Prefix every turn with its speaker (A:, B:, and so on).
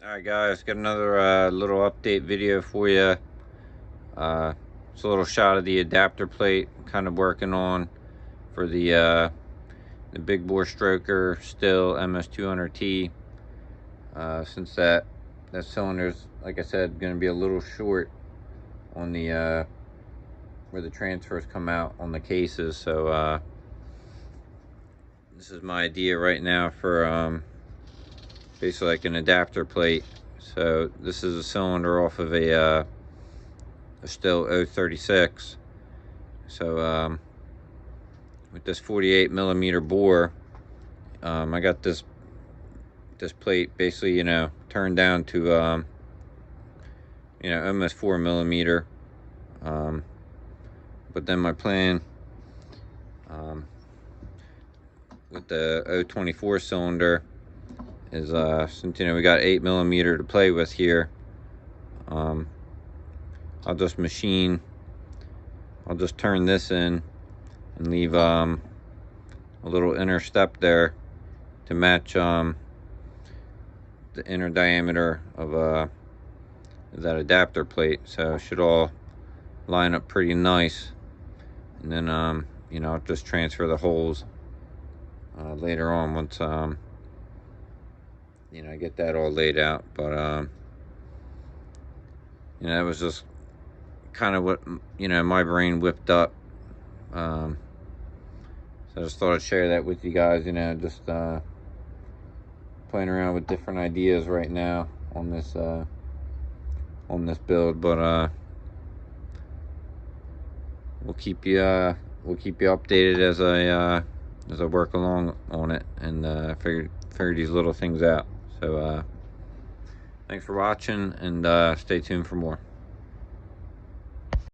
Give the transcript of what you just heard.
A: Alright guys, got another little update video for you. It's a little shot of the adapter plate I'm kind of working on for the big bore stroker still MS200T. Since that cylinder's, like I said, going to be a little short on the where the transfers come out on the cases, so this is my idea right now for basically like an adapter plate. So this is a cylinder off of a still 036. So with this 48mm bore, I got this plate basically, turned down to almost 4mm. But then my plan with the 024 cylinder is since we got 8mm to play with here, I'll just turn this in and leave a little inner step there to match the inner diameter of that adapter plate, so it should all line up pretty nice. And then I'll just transfer the holes later on once I get that all laid out. But that was just kind of what my brain whipped up. So I just thought I'd share that with you guys. Just playing around with different ideas right now on this build. But we'll keep you updated as I work along on it and figure these little things out. So thanks for watching, and stay tuned for more.